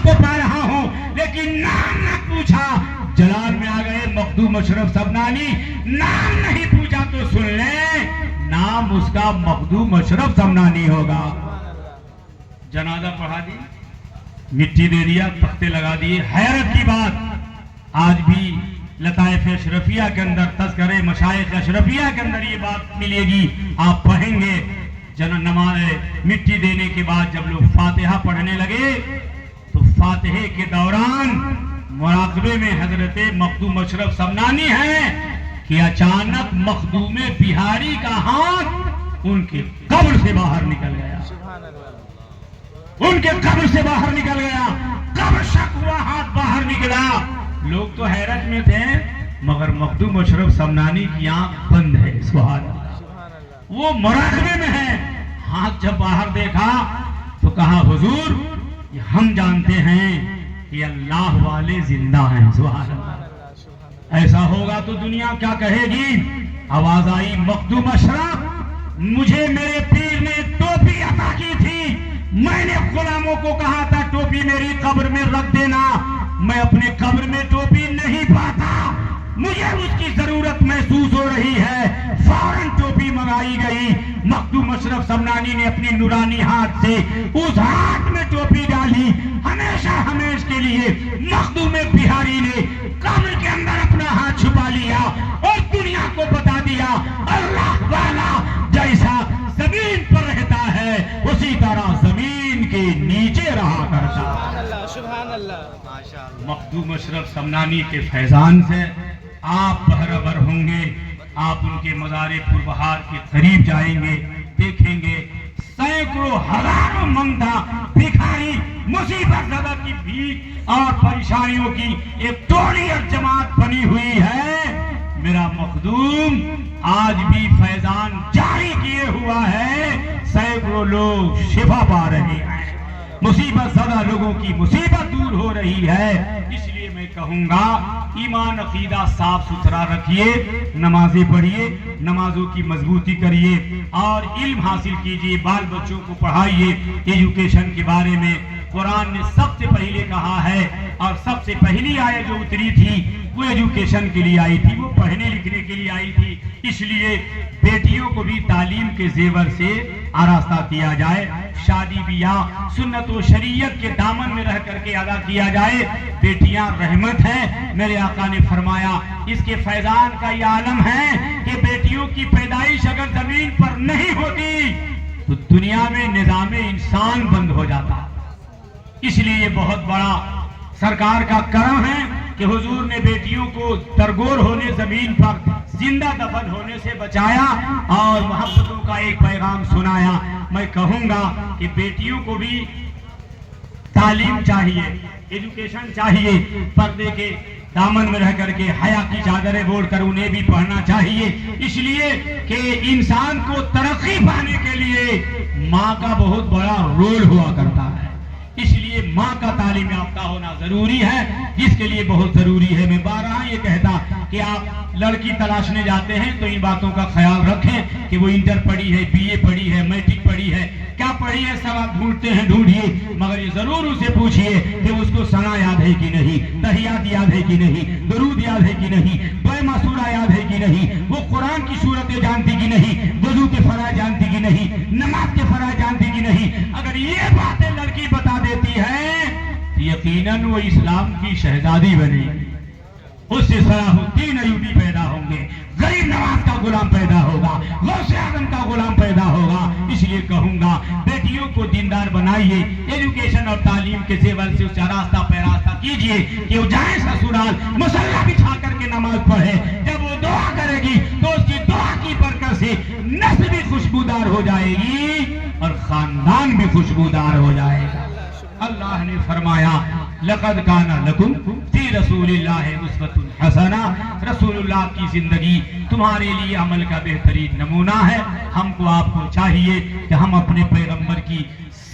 کو پا رہا ہوں لیکن نام نہ پوچھا، جلال میں آ گئے مخدوم اشرف سمنانی، نام نہیں پوچھا تو سن لیں نام اس کا مخدوم اشرف سمنانی ہوگا۔ جنازہ پڑھا دی، مٹی دے دیا، تختے لگا دیے۔ حیرت کی بات، آج بھی لطائف اشرفیہ کے اندر، تذکرے مشائخ اشرفیہ کے اندر یہ بات ملے گی، آپ پڑھیں گے۔ نماز مٹی دینے کے بعد جب لوگ فاتحہ پڑھنے لگے تو فاتحے کے دوران مراقبے میں حضرت مخدوم اشرف سمنانی ہیں کہ اچانک مخدوم بہاری کا ہاتھ ان کے قبر سے باہر نکل گیا، ان کے قبر سے باہر نکل گیا، قبر شک ہوا، ہاتھ باہر نکلا۔ لوگ تو حیرت میں تھے مگر مخدوم اشرف سمنانی کی آنکھ بند ہے، سبحان اللہ، وہ مراقبے میں ہے۔ ہاتھ جب باہر دیکھا تو کہا حضور ہم جانتے ہیں کہ اللہ والے زندہ ہیں، سبحان اللہ، ایسا ہوگا تو دنیا کیا کہے گی؟ آواز آئی مخدوم اشرف، مجھے میرے پیر نے ٹوپی عطا کی تھی، میں نے غلاموں کو کہا تھا ٹوپی میری قبر میں رکھ دینا، میں اپنے قبر میں ٹوپی نہیں پاتا، مجھے اس کی ضرورت محسوس ہو رہی ہے، فوراً ٹوپی منگائی گئی۔ مخدوم اشرف سمنانی نے اپنی نورانی ہاتھ سے اس ہاتھ میں ٹوپی ڈالی، ہمیشہ ہمیش کے لیے مخدوم بہاری نے قبر کے اندر اپنا ہاتھ چھپا لیا اور دنیا کو بتا دیا اللہ والا جیسا زمین پر رہتا ہے اسی طرح زمین کے نیچے رہا کرتا۔ سبحان اللہ۔ مخدوم اشرف سمنانی کے فیضان سے آپ بہربر ہوں گے، آپ ان کے مزار پربہار کے قریب جائیں گے، دیکھیں گے سینکڑوں ہزاروں منگتا بھکاری مصیبت زدہ کی بھیک اور پریشانیوں کی ایک ٹولی اور جماعت بنی ہوئی ہے۔ میرا مخدوم آج بھی فیضان جاری کیے ہوا ہے، سینکڑوں لوگ شفا پا رہے ہیں، مصیبت زدہ لوگوں کی مصیبت دور ہو رہی ہے۔ اس لیے میں کہوں گا ایمان عقیدہ صاف ستھرا رکھیے، نمازیں پڑھیے، نمازوں کی مضبوطی کریے اور علم حاصل کیجیے، بال بچوں کو پڑھائیے۔ ایجوکیشن کے بارے میں قرآن نے سب سے پہلے کہا ہے اور سب سے پہلی آیت جو اتری تھی وہ ایجوکیشن کے لیے آئی تھی، وہ پڑھنے لکھنے کے لیے آئی تھی۔ اس لیے بیٹیوں کو بھی تعلیم کے زیور سے آراستہ کیا جائے، شادی بیاہ سنت و شریعت کے دامن میں رہ کر کے ادا کیا جائے۔ بیٹیاں رحمت ہیں، میرے آقا نے فرمایا اس کے فیضان کا یہ عالم ہے کہ بیٹیوں کی پیدائش اگر زمین پر نہیں ہوتی تو دنیا میں نظام انسان بند ہو جاتا۔ اس لیے یہ بہت بڑا سرکار کا کرم ہے کہ حضور نے بیٹیوں کو درگور ہونے، زمین پر زندہ دفن ہونے سے بچایا اور محبتوں کا ایک پیغام سنایا۔ میں کہوں گا کہ بیٹیوں کو بھی تعلیم چاہیے، ایجوکیشن چاہیے، پردے کے دامن میں رہ کر کے حیا کی چادریں اوڑھ کر انہیں بھی پڑھنا چاہیے، اس لیے کہ انسان کو ترقی پانے کے لیے ماں کا بہت بڑا رول ہوا کرتا ہے۔ اس لیے ماں کا تعلیم یافتہ ہونا ضروری ہے، جس کے لیے بہت ضروری ہے۔ میں بارہا یہ کہتا کہ آپ لڑکی تلاشنے جاتے ہیں تو ان باتوں کا خیال رکھیں کہ وہ انٹر پڑھی ہے، بی اے پڑھی ہے، میٹرک پڑھی ہے، کیا پڑھی ہے، سب آپ ڈھونڈتے ہیں، ڈھونڈیے، مگر یہ ضرور اسے پوچھئے کہ اس کو ثنا یاد ہے کہ نہیں، تحیات یاد ہے کہ نہیں، درود یاد ہے کہ نہیں، دوئمہ سورہ یاد ہے کہ نہیں، وہ قرآن کی صورتیں جانتی کہ نہیں، وضو کے فرائض جانتی کہ نہیں، نماز کے فرائض جانتی کہ نہیں۔ اگر یہ باتیں لڑکی بتا دیتی ہے یقیناً وہ اسلام کی شہزادی بنے گی، اس سے صلاح الدین ایوبی پیدا ہوں گے، غریب نواز کا غلام پیدا ہوگا، غوث اعظم کا غلام پیدا ہوگا۔ اس لیے کہوں گا بیٹیوں کو دیندار بنائیے، ایجوکیشن اور تعلیم کے زیور سے اس کا راستہ پیراستہ کیجئے کہ وہ جائیں سسرال مسلح بچھا کر کے نماز پڑھے، جب وہ دعا کرے گی تو اس کی دعا کی برکت سے نسل بھی خوشبودار ہو جائے گی اور خاندان بھی خوشبودار ہو جائے گا۔ اللہ نے فرمایا لقد کان لکم فی رسول اللہ اسوۃ حسنہ، رسول اللہ کی زندگی تمہارے لیے عمل کا بہترین نمونہ ہے۔ ہم کو آپ کو چاہیے کہ ہم اپنے پیغمبر کی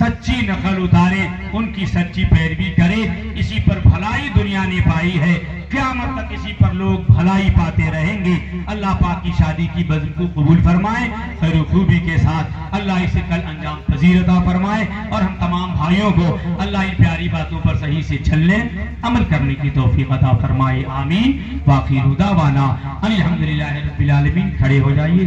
سچی نقل اتارے، ان کی سچی پیروی کرے، اسی پر بھلائی دنیا نے پائی ہے، قیامت تک اسی پر لوگ بھلائی پاتے رہیں گے۔ اللہ پاک کی شادی کی بزم کو قبول فرمائے خیر و خوبی کے ساتھ، اللہ اسے کل انجام پذیر عطا فرمائے، اور ہم تمام بھائیوں کو اللہ ان پیاری باتوں پر صحیح سے چلنے عمل کرنے کی توفیق عطا فرمائے، آمین۔ وآخر دعوانا الحمدللہ رب العالمین۔ کھڑے ہو جائیے۔